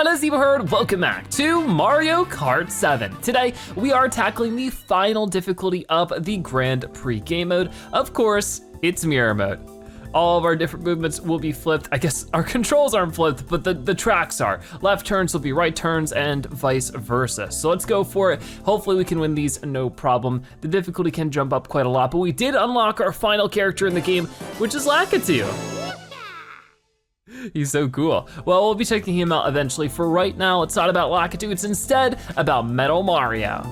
Hello Zebra, welcome back to Mario Kart 7. Today, we are tackling the final difficulty of the Grand Prix game mode. Of course, it's mirror mode. All of our different movements will be flipped. I guess our controls aren't flipped, but the tracks are. Left turns will be right turns and vice versa. So let's go for it. Hopefully we can win these no problem. The difficulty can jump up quite a lot, but we did unlock our final character in the game, which is Lakitu. He's so cool. Well, we'll be checking him out eventually. For right now, it's not about Lakitu, it's instead about Metal Mario.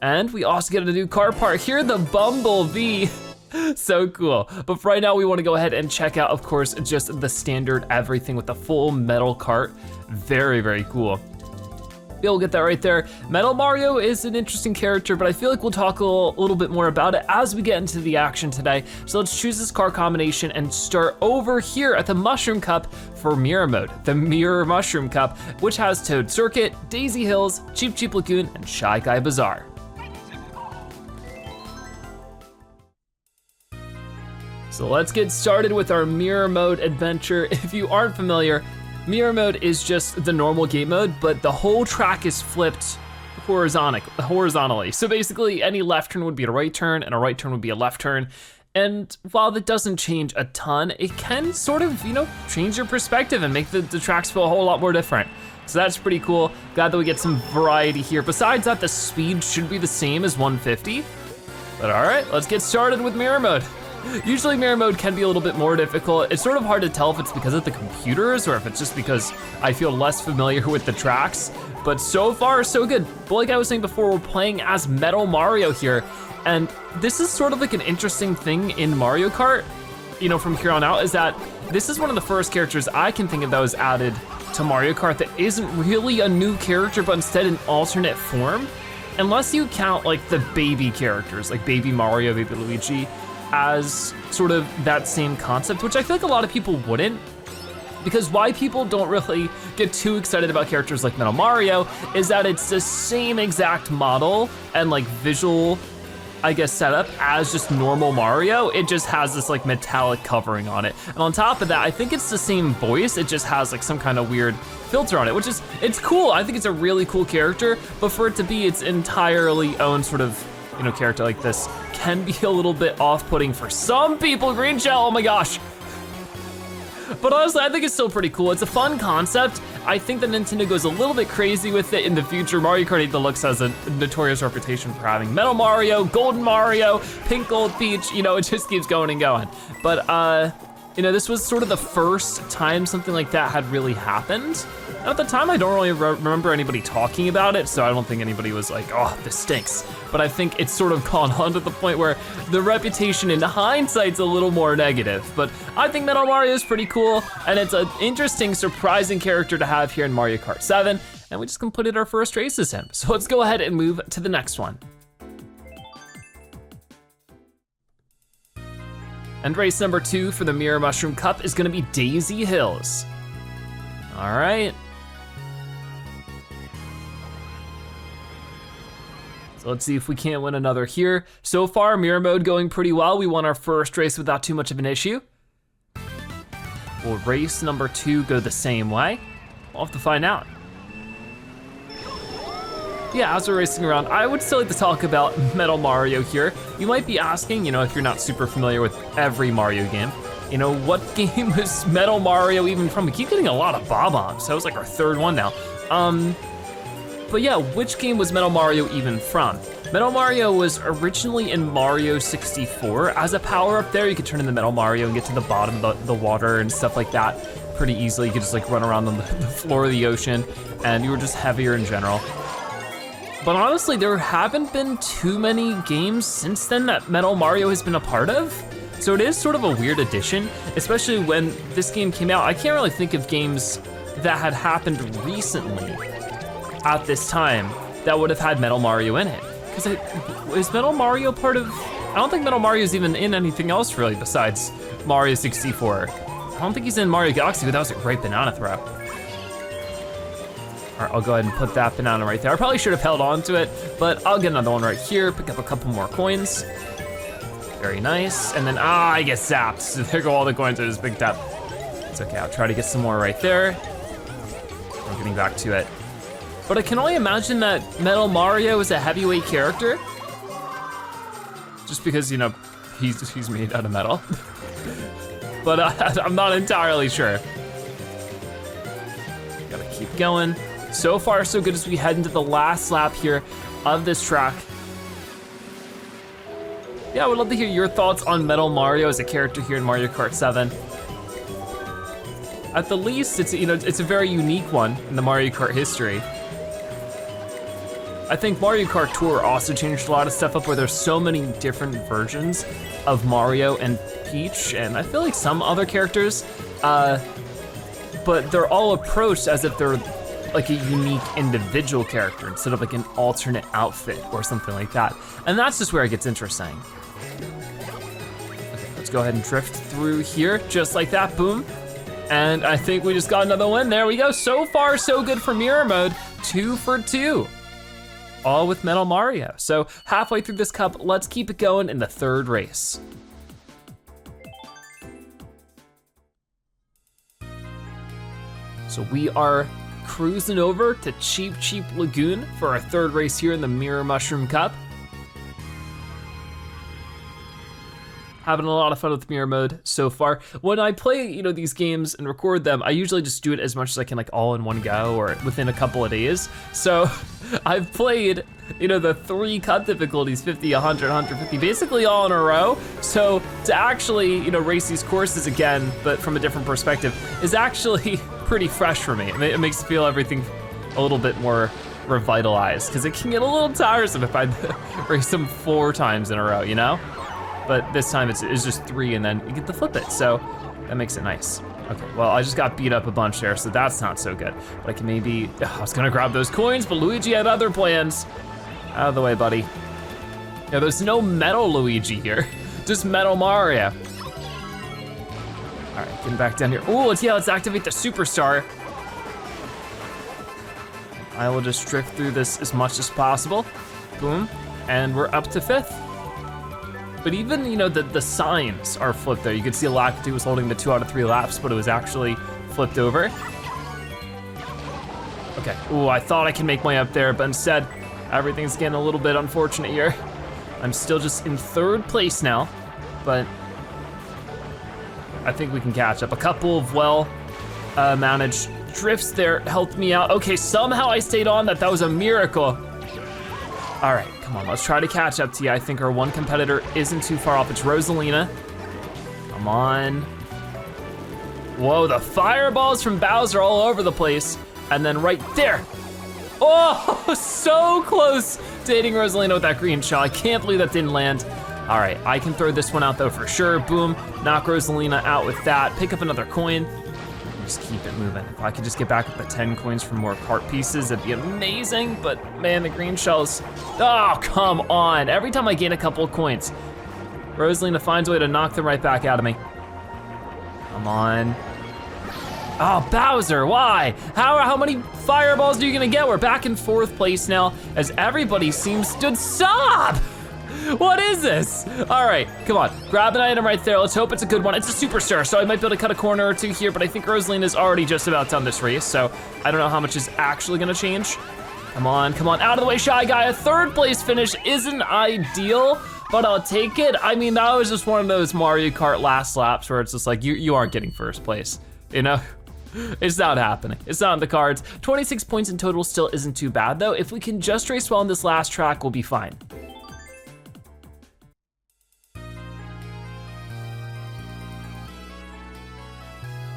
And we also get a new car part here, the Bumblebee. So cool. But for right now, we want to go ahead and check out, of course, just the standard everything with the full metal cart. Very, very cool. You'll get that right there. Metal Mario is an interesting character, but I feel like we'll talk a little bit more about it as we get into the action today. So let's choose this car combination and start over here at the Mushroom Cup for Mirror Mode. The Mirror Mushroom Cup, which has Toad Circuit, Daisy Hills, Cheep Cheep Lagoon, and Shy Guy Bazaar. So let's get started with our Mirror Mode adventure. If you aren't familiar, Mirror Mode is just the normal game mode, but the whole track is flipped horizontally. So basically, any left turn would be a right turn, and a right turn would be a left turn. And while that doesn't change a ton, it can sort of, change your perspective and make the tracks feel a whole lot more different. So that's pretty cool. Glad that we get some variety here. Besides that, the speed should be the same as 150. But all right, let's get started with Mirror Mode. Usually mirror mode can be a little bit more difficult. It's sort of hard to tell if it's because of the computers or if it's just because I feel less familiar with the tracks, but so far so good. But like I was saying before, we're playing as Metal Mario here, and this is sort of like an interesting thing in Mario Kart, from here on out, is that this is one of the first characters I can think of that was added to Mario Kart that isn't really a new character, but instead an alternate form. Unless you count like the baby characters, like Baby Mario, Baby Luigi, as sort of that same concept, which I feel like a lot of people wouldn't, because why people don't really get too excited about characters like Metal Mario is that it's the same exact model and like visual, I guess, setup as just normal Mario. It just has this like metallic covering on it. And on top of that, I think it's the same voice, it just has like some kind of weird filter on it, which is, it's cool. I think it's a really cool character, but for it to be its entirely own sort of, character like this can be a little bit off-putting for some people. Green shell, oh my gosh. But honestly, I think it's still pretty cool. It's a fun concept. I think that Nintendo goes a little bit crazy with it in the future. Mario Kart 8 Deluxe has a notorious reputation for having Metal Mario, Golden Mario, Pink Gold Peach, it just keeps going and going. But this was sort of the first time something like that had really happened. At the time, I don't really remember anybody talking about it, so I don't think anybody was like, oh, this stinks. But I think it's sort of gone on to the point where the reputation in hindsight's a little more negative. But I think Metal Mario is pretty cool, and it's an interesting, surprising character to have here in Mario Kart 7, and we just completed our first race as him. So let's go ahead and move to the next one. And race number 2 for the Mirror Mushroom Cup is gonna be Daisy Hills. All right. So let's see if we can't win another here. So far, mirror mode going pretty well. We won our first race without too much of an issue. Will race number 2 go the same way? We'll have to find out. Yeah, as we're racing around, I would still like to talk about Metal Mario here. You might be asking, if you're not super familiar with every Mario game, what game was Metal Mario even from? We keep getting a lot of bob-ombs. That was like our third one now. But yeah, which game was Metal Mario even from? Metal Mario was originally in Mario 64. As a power-up there, you could turn into Metal Mario and get to the bottom of the water and stuff like that pretty easily. You could just like run around on the floor of the ocean, and you were just heavier in general. But honestly, there haven't been too many games since then that Metal Mario has been a part of. So it is sort of a weird addition, especially when this game came out. I can't really think of games that had happened recently at this time that would have had Metal Mario in it. Because is Metal Mario part of, I don't think Metal Mario is even in anything else really besides Mario 64. I don't think he's in Mario Galaxy, but that was a great banana throw. All right, I'll go ahead and put that banana right there. I probably should have held on to it, but I'll get another one right here, pick up a couple more coins. Very nice, and then, I get zapped. So there go all the coins I just picked up. It's okay, I'll try to get some more right there. I'm getting back to it. But I can only imagine that Metal Mario is a heavyweight character. Just because, you know, he's made out of metal. But I'm not entirely sure. Gotta keep going. So far, so good as we head into the last lap here of this track. Yeah, I would love to hear your thoughts on Metal Mario as a character here in Mario Kart 7. At the least, it's a very unique one in the Mario Kart history. I think Mario Kart Tour also changed a lot of stuff up where there's so many different versions of Mario and Peach, and I feel like some other characters, but they're all approached as if they're like a unique individual character instead of like an alternate outfit or something like that. And that's just where it gets interesting. Okay, let's go ahead and drift through here, just like that, boom. And I think we just got another win, there we go. So far, so good for Mirror Mode, 2 for 2. All with Metal Mario. So halfway through this cup, let's keep it going in the third race. So we are cruising over to Cheep Cheep Lagoon for our third race here in the Mirror Mushroom Cup. Having a lot of fun with Mirror Mode so far. When I play, these games and record them, I usually just do it as much as I can, like all in one go or within a couple of days. So I've played, the 3 cut difficulties, 50, 100, 150, basically all in a row. So to actually, race these courses again, but from a different perspective, is actually pretty fresh for me. It makes me feel everything a little bit more revitalized, because it can get a little tiresome if I race them 4 times in a row, But this time it's just 3 and then you get to flip it, so that makes it nice. Okay, well, I just got beat up a bunch there, so that's not so good. But I can maybe, I was gonna grab those coins, but Luigi had other plans. Out of the way, buddy. Yeah, there's no Metal Luigi here, just Metal Mario. All right, getting back down here. Oh, let's activate the Superstar. I will just drift through this as much as possible. Boom, and we're up to 5th. But even, the signs are flipped there. You could see Lakitu was holding the 2 out of 3 laps, but it was actually flipped over. Okay, ooh, I thought I could make my way up there, but instead, everything's getting a little bit unfortunate here. I'm still just in 3rd place now, but I think we can catch up. A couple of well-managed drifts there helped me out. Okay, somehow I stayed on that. That was a miracle. All right, come on, let's try to catch up to you. I think our one competitor isn't too far off. It's Rosalina. Come on. Whoa, the fireballs from Bowser all over the place. And then right there. Oh, so close to hitting Rosalina with that green shell. I can't believe that didn't land. All right, I can throw this one out though for sure. Boom, knock Rosalina out with that. Pick up another coin. Just keep it moving. If I could just get back up to 10 coins for more cart pieces, it'd be amazing, but man, the green shells, oh, come on. Every time I gain a couple of coins, Rosalina finds a way to knock them right back out of me. Come on. Oh, Bowser, why? How many fireballs are you gonna get? We're back in 4th place now, as everybody seems to stop. What is this? All right, come on, grab an item right there. Let's hope it's a good one. It's a Superstar, so I might be able to cut a corner or 2 here, but I think Rosalina's already just about done this race, so I don't know how much is actually gonna change. Come on, out of the way, Shy Guy. A 3rd place finish isn't ideal, but I'll take it. I mean, that was just one of those Mario Kart last laps where it's just like, you aren't getting 1st place, It's not happening, it's not in the cards. 26 points in total still isn't too bad though. If we can just race well on this last track, we'll be fine.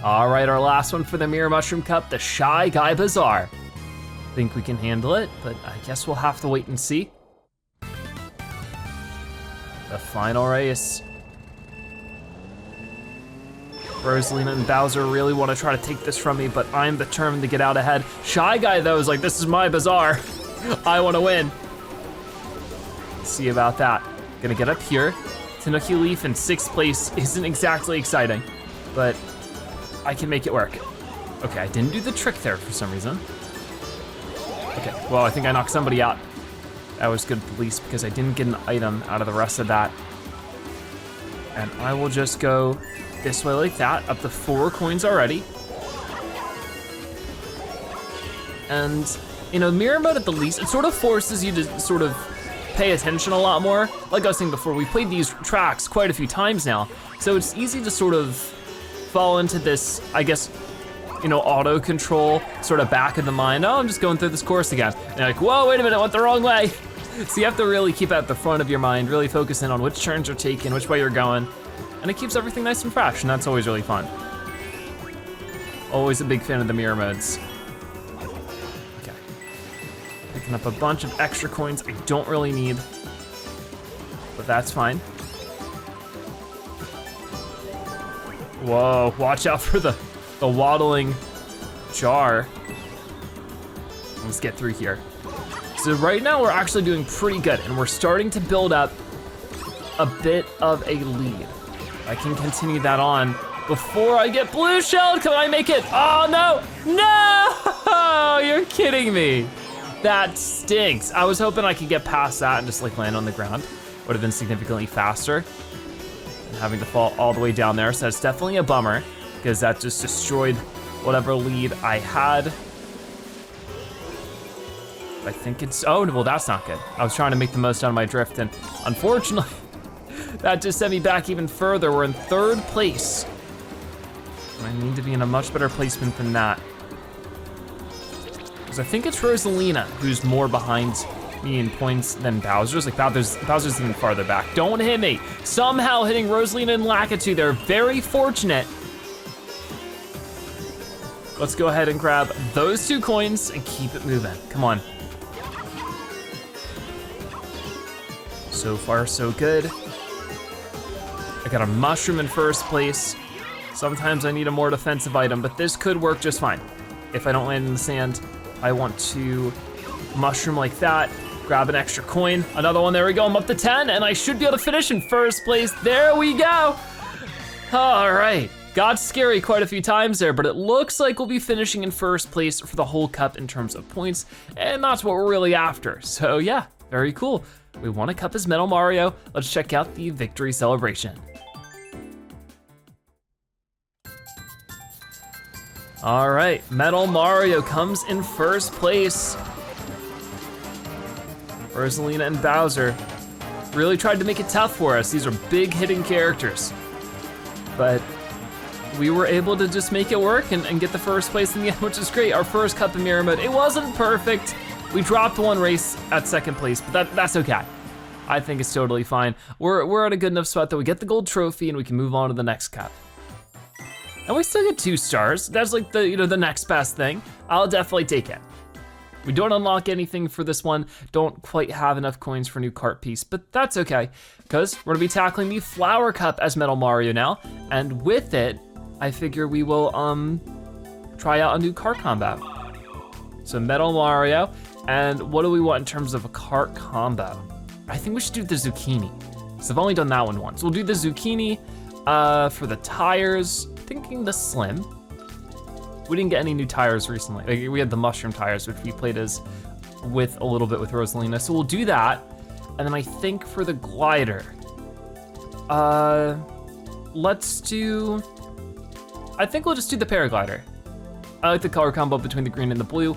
All right, our last one for the Mirror Mushroom Cup, the Shy Guy Bazaar. Think we can handle it, but I guess we'll have to wait and see. The final race. Rosalina and Bowser really want to try to take this from me, but I'm determined to get out ahead. Shy Guy though is like, this is my bazaar. I want to win. Let's see about that. Gonna get up here. Tanuki Leaf in 6th place isn't exactly exciting, but I can make it work. Okay, I didn't do the trick there for some reason. Okay, well, I think I knocked somebody out. That was good at least because I didn't get an item out of the rest of that. And I will just go this way like that, up to 4 coins already. And, you know, mirror mode at the least, it sort of forces you to sort of pay attention a lot more. Like I was saying before, we played these tracks quite a few times now, so it's easy to sort of fall into this, I guess, you know, auto control, sort of back of the mind. Oh, I'm just going through this course again. And you're like, whoa, wait a minute, I went the wrong way. So you have to really keep at the front of your mind, really focus in on which turns you're taking, which way you're going, and it keeps everything nice and fresh, and that's always really fun. Always a big fan of the mirror modes. Picking up a bunch of extra coins I don't really need, but that's fine. Whoa, watch out for the waddling jar. Let's get through here. So right now we're actually doing pretty good, and we're starting to build up a bit of a lead. I can continue that on before I get blue shelled. Can I make it? Oh no, no, you're kidding me. That stinks. I was hoping I could get past that and just like land on the ground. Would have been significantly faster than having to fall all the way down there. So that's definitely a bummer because that just destroyed whatever lead I had. I think it's, oh, well, that's not good. I was trying to make the most out of my drift, and unfortunately, that just sent me back even further. We're in 3rd place. I need to be in a much better placement than that. I think it's Rosalina who's more behind me in points than Bowser's. Like Bowser's even farther back. Don't hit me. Somehow hitting Rosalina and Lakitu, they're very fortunate. Let's go ahead and grab those 2 coins and keep it moving. Come on. So far, so good. I got a mushroom in 1st place. Sometimes I need a more defensive item, but this could work just fine. If I don't land in the sand, I want to mushroom like that, grab an extra coin, another one, there we go, I'm up to 10, and I should be able to finish in 1st place. There we go. All right, got scary quite a few times there, but it looks like we'll be finishing in 1st place for the whole cup in terms of points, and that's what we're really after. So yeah, very cool. We won a cup as Metal Mario. Let's check out the victory celebration. All right, Metal Mario comes in 1st place. Rosalina and Bowser really tried to make it tough for us. These are big hitting characters. But we were able to just make it work and get the 1st place in the end, which is great. Our 1st cup in mirror mode. It wasn't perfect. We dropped 1 race at 2nd place, but that's okay. I think it's totally fine. We're at a good enough spot that we get the gold trophy and we can move on to the next cup. And we still get 2 stars. That's like the, you know, the next best thing. I'll definitely take it. We don't unlock anything for this one. Don't quite have enough coins for a new cart piece, but that's okay, because we're gonna be tackling the Flower Cup as Metal Mario now. And with it, I figure we will try out a new cart combo. So Metal Mario, and what do we want in terms of a cart combo? I think we should do the zucchini, because I've only done that one once. We'll do the zucchini for the tires. Thinking the slim. We didn't get any new tires recently. Like, we had the mushroom tires, which we played as with a little bit with Rosalina. So we'll do that. And then I think for the glider, let's do, I think we'll just do the paraglider. I like the color combo between the green and the blue.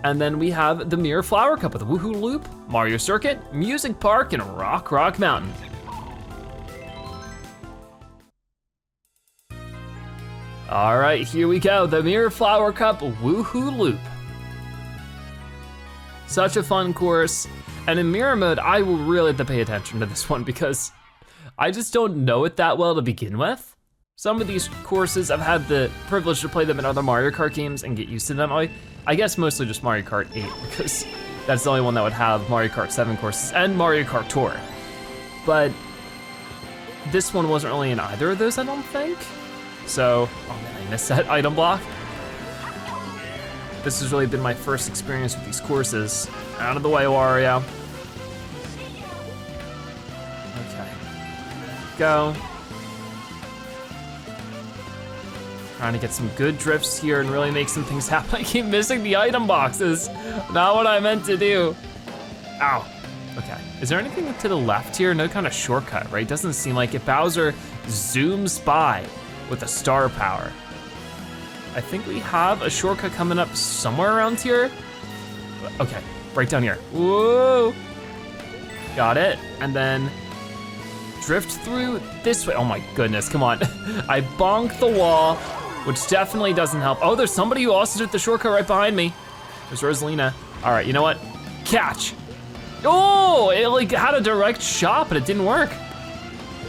And then we have the Mirror Flower Cup with the Woohoo Loop, Mario Circuit, Music Park, and Rock Mountain. All right, here we go, the Mirror Flower Cup Woohoo Loop. Such a fun course. And in mirror mode, I will really have to pay attention to this one because I just don't know it that well to begin with. Some of these courses, I've had the privilege to play them in other Mario Kart games and get used to them. I guess mostly just Mario Kart 8 because that's the only one that would have Mario Kart 7 courses and Mario Kart Tour. But this one wasn't really in either of those, I don't think. So, oh man, I missed that item block. This has really been my first experience with these courses. Out of the way, Wario. Okay, go. Trying to get some good drifts here and really make some things happen. I keep missing the item boxes. Not what I meant to do. Ow. Okay, is there anything to the left here? No kind of shortcut, right? Doesn't seem like it. Bowser zooms by with a star power. I think we have a shortcut coming up somewhere around here. Okay, right down here. Whoa! Got it, and then drift through this way. Oh my goodness, come on. I bonked the wall, which definitely doesn't help. Oh, there's somebody who also did the shortcut right behind me. There's Rosalina. All right, you know what? Catch. Oh, it like had a direct shot, but it didn't work.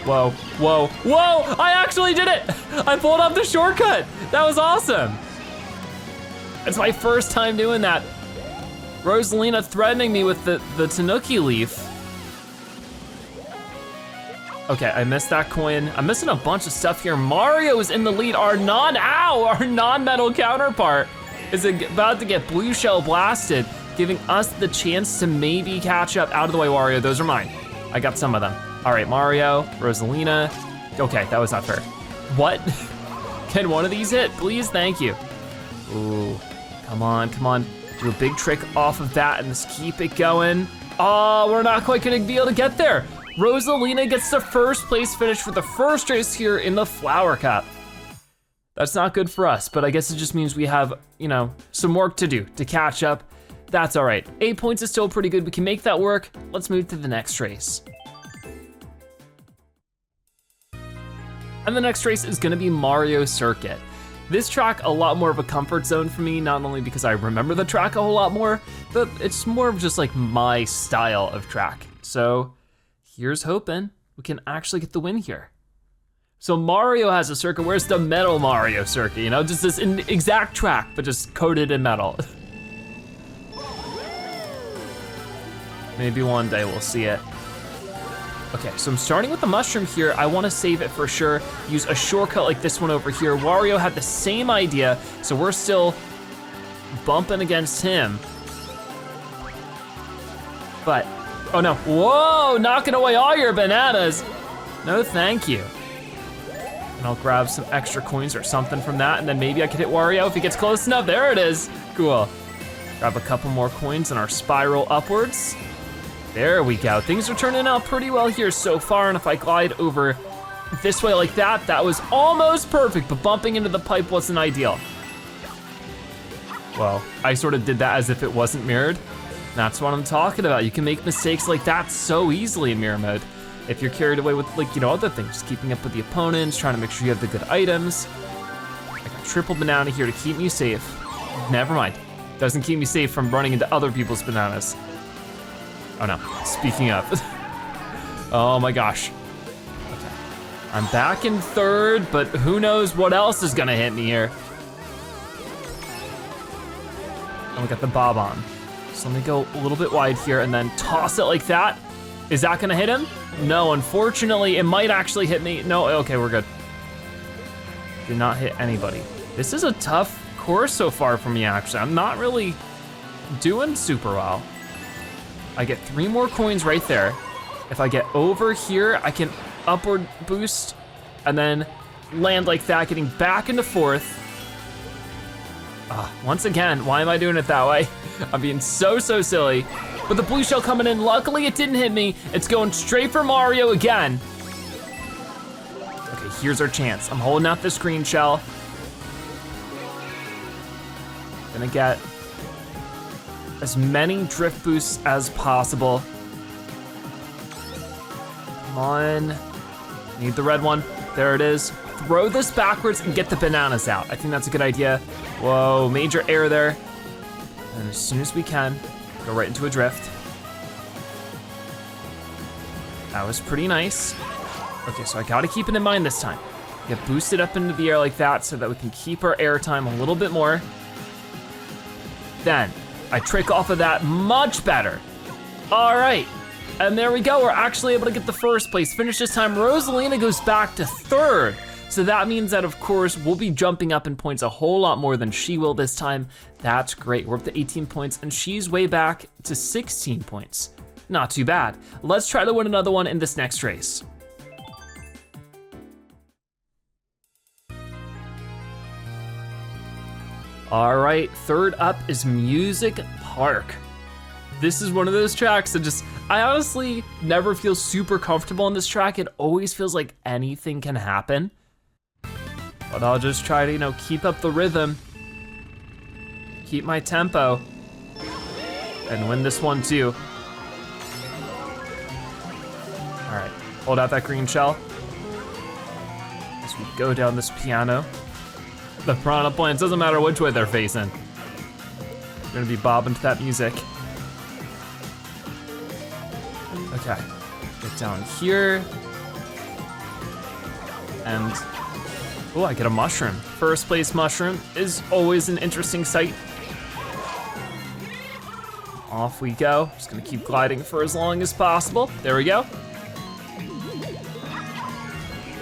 Whoa, whoa, whoa, I actually did it. I pulled up the shortcut. That was awesome. It's my first time doing that. Rosalina threatening me with the Tanuki leaf. Okay, I missed that coin. I'm missing a bunch of stuff here. Mario is in the lead. Our non-metal counterpart is about to get blue shell blasted, giving us the chance to maybe catch up. Out of the way, Wario, those are mine. I got some of them. All right, Mario, Rosalina. Okay, that was not fair. What? Can one of these hit, please? Thank you. Ooh, come on, come on. Do a big trick off of that and just keep it going. Oh, we're not quite gonna be able to get there. Rosalina gets the first place finish for the first race here in the Flower Cup. That's not good for us, but I guess it just means we have, you know, some work to do to catch up. That's all right. 8 points is still pretty good. We can make that work. Let's move to the next race. And the next race is gonna be Mario Circuit. This track, a lot more of a comfort zone for me, not only because I remember the track a whole lot more, but it's more of just like my style of track. So here's hoping we can actually get the win here. So Mario has a circuit. Where's the metal Mario circuit? You know, just this exact track, but just coated in metal. Maybe one day we'll see it. Okay, so I'm starting with the mushroom here. I wanna save it for sure. Use a shortcut like this one over here. Wario had the same idea, so we're still bumping against him. But, oh no, whoa, knocking away all your bananas. No, thank you. And I'll grab some extra coins or something from that, and then maybe I could hit Wario if he gets close enough. There it is, cool. Grab a couple more coins in our spiral upwards. There we go. Things are turning out pretty well here so far, and if I glide over this way like that, that was almost perfect, but bumping into the pipe wasn't ideal. Well, I sort of did that as if it wasn't mirrored. That's what I'm talking about. You can make mistakes like that so easily in mirror mode. If you're carried away with, like, you know, other things, keeping up with the opponents, trying to make sure you have the good items. I got triple banana here to keep me safe. Never mind. Doesn't keep me safe from running into other people's bananas. Oh no, speaking of. Oh my gosh. Okay. I'm back in third, but who knows what else is gonna hit me here. And we got the bob on. So let me go a little bit wide here and then toss it like that. Is that gonna hit him? No, unfortunately, it might actually hit me. No, okay, we're good. Did not hit anybody. This is a tough course so far for me, actually. I'm not really doing super well. I get 3 more coins right there. If I get over here, I can upward boost and then land like that, getting back into fourth. Once again, why am I doing it that way? I'm being so silly. But the blue shell coming in, luckily it didn't hit me. It's going straight for Mario again. Okay, here's our chance. I'm holding out this green shell. Gonna get as many drift boosts as possible. Come on, need the red one. There it is. Throw this backwards and get the bananas out. I think that's a good idea. Whoa, major error there. And as soon as we can, go right into a drift. That was pretty nice. Okay, so I gotta keep it in mind this time. Get boosted up into the air like that so that we can keep our air time a little bit more. Then, I trick off of that much better. All right, and there we go. We're actually able to get the first place finish this time. Rosalina goes back to third. So that means that, of course, we'll be jumping up in points a whole lot more than she will this time. That's great, we're up to 18 points and she's way back to 16 points. Not too bad. Let's try to win another one in this next race. All right, third up is Music Park. This is one of those tracks that just, I honestly never feel super comfortable on this track. It always feels like anything can happen. But I'll just try to, you know, keep up the rhythm, keep my tempo, and win this one too. All right, hold out that green shell. As we go down this piano. The piranha plants, doesn't matter which way they're facing. We're gonna be bobbing to that music. Okay, get down here. And, oh, I get a mushroom. First place mushroom is always an interesting sight. Off we go. Just gonna keep gliding for as long as possible. There we go.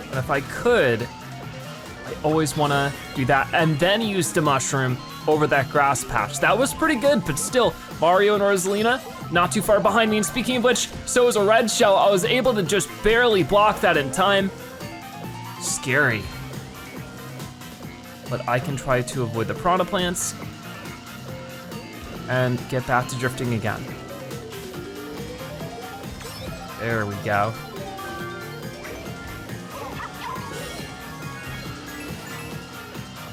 And if I could, I always wanna do that and then use the mushroom over that grass patch. That was pretty good, but still, Mario and Rosalina, not too far behind me. And speaking of which, so is a red shell. I was able to just barely block that in time. Scary. But I can try to avoid the piranha plants and get back to drifting again. There we go.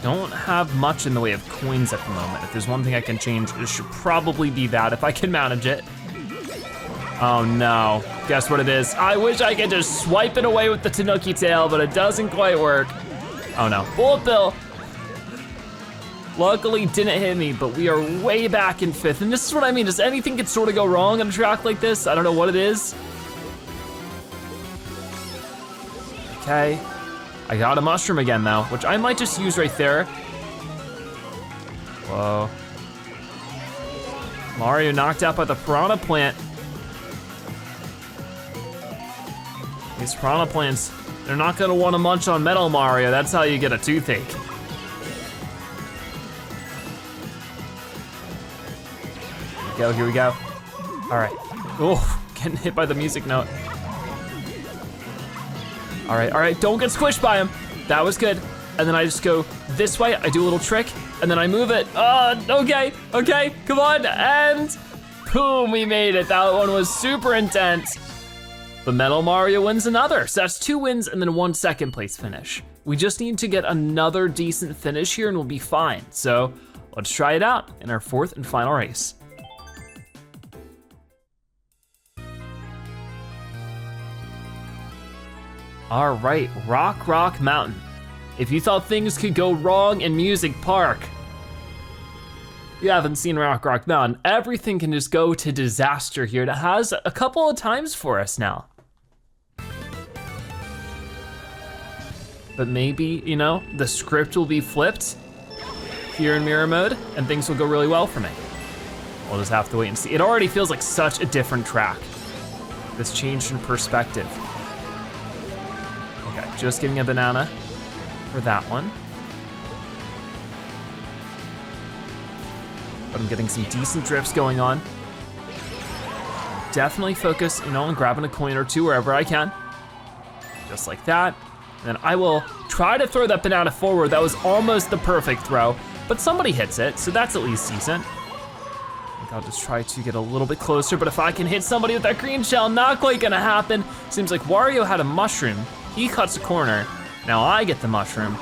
Don't have much in the way of coins at the moment. If there's one thing I can change, it should probably be that if I can manage it. Oh no, guess what it is? I wish I could just swipe it away with the Tanuki tail, but it doesn't quite work. Oh no, bullet bill. Luckily didn't hit me, but we are way back in 5th. And this is what I mean, does anything could sort of go wrong on a track like this? I don't know what it is. Okay. I got a mushroom again though, which I might just use right there. Whoa. Mario knocked out by the piranha plant. These piranha plants, they're not gonna wanna munch on metal, Mario. That's how you get a toothache. Here we go. All right. Oh, getting hit by the music note. All right, don't get squished by him. That was good. And then I just go this way, I do a little trick, and then I move it. Okay, come on, and boom, we made it. That one was super intense. But Metal Mario wins another. So that's 2 wins and then 1 second place finish. We just need to get another decent finish here and we'll be fine. So let's try it out in our 4th and final race. All right, Rock Mountain. If you thought things could go wrong in Music Park, you haven't seen Rock Mountain. Everything can just go to disaster here. It has a couple of times for us now. But maybe, you know, the script will be flipped here in mirror mode and things will go really well for me. We'll just have to wait and see. It already feels like such a different track. This changed in perspective. Okay, just getting a banana for that one. But I'm getting some decent drifts going on. Definitely focus, you know, on grabbing a coin or two wherever I can. Just like that. And then I will try to throw that banana forward. That was almost the perfect throw, but somebody hits it, so that's at least decent. I think I'll just try to get a little bit closer, but if I can hit somebody with that green shell, not quite gonna happen. Seems like Wario had a mushroom. He cuts a corner. Now I get the mushroom.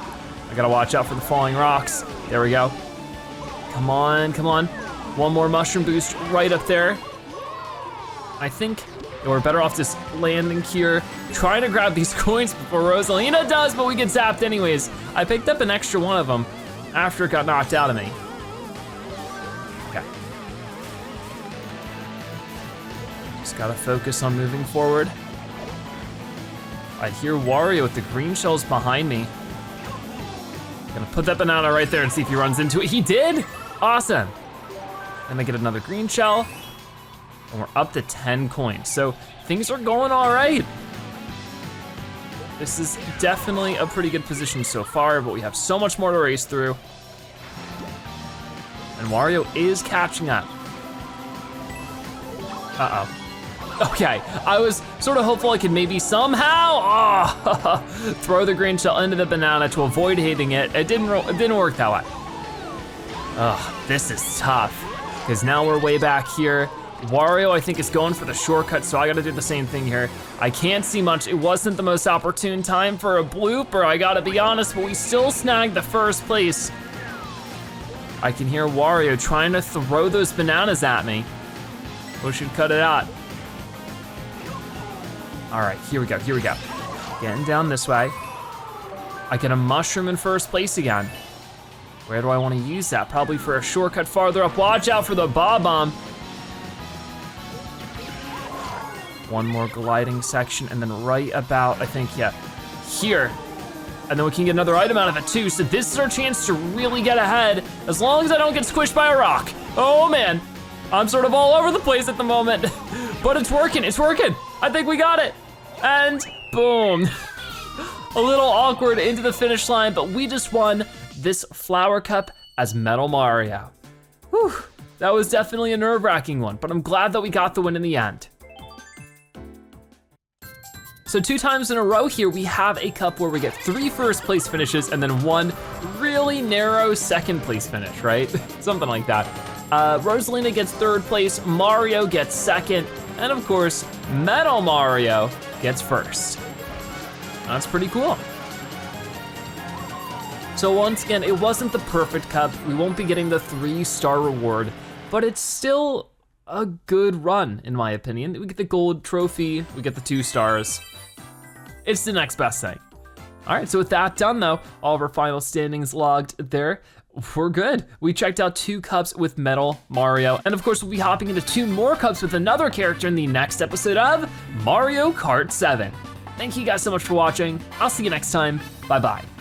I gotta watch out for the falling rocks. There we go. Come on, come on. One more mushroom boost right up there. I think we're better off just landing here, trying to grab these coins before Rosalina does, but we get zapped anyways. I picked up an extra one of them after it got knocked out of me. Okay. Just gotta focus on moving forward. I hear Wario with the green shells behind me. Gonna put that banana right there and see if he runs into it. He did, awesome. And I get another green shell. And we're up to 10 coins. So things are going all right. This is definitely a pretty good position so far, but we have so much more to race through. And Wario is catching up. Uh-oh. Okay, I was sort of hopeful I could maybe somehow throw the green shell into the banana to avoid hitting it. It didn't work that way. This is tough, because now we're way back here. Wario, I think, is going for the shortcut, so I gotta do the same thing here. I can't see much. It wasn't the most opportune time for a blooper, I gotta be honest, but we still snagged the first place. I can hear Wario trying to throw those bananas at me. We should cut it out. All right, here we go. Getting down this way. I get a mushroom in first place again. Where do I want to use that? Probably for a shortcut farther up. Watch out for the bob-omb. One more gliding section, and then right about, I think, yeah, here. And then we can get another item out of it too, so this is our chance to really get ahead, as long as I don't get squished by a rock. Oh man, I'm sort of all over the place at the moment, but it's working. I think we got it. And boom. A little awkward into the finish line, but we just won this flower cup as Metal Mario. Whew, that was definitely a nerve-wracking one, but I'm glad that we got the win in the end. So 2 times in a row here, we have a cup where we get 3 first place finishes and then 1 really narrow second place finish, right? Something like that. Rosalina gets 3rd place, Mario gets 2nd, and of course, Metal Mario gets 1st. That's pretty cool. So once again, it wasn't the perfect cup. We won't be getting the 3-star reward, but it's still a good run, in my opinion. We get the gold trophy, we get the 2 stars. It's the next best thing. All right, so with that done though, all of our final standings logged there, we're good. We checked out 2 cups with Metal Mario, and of course we'll be hopping into 2 more cups with another character in the next episode of Mario Kart 7. Thank you guys so much for watching. I'll see you next time, bye-bye.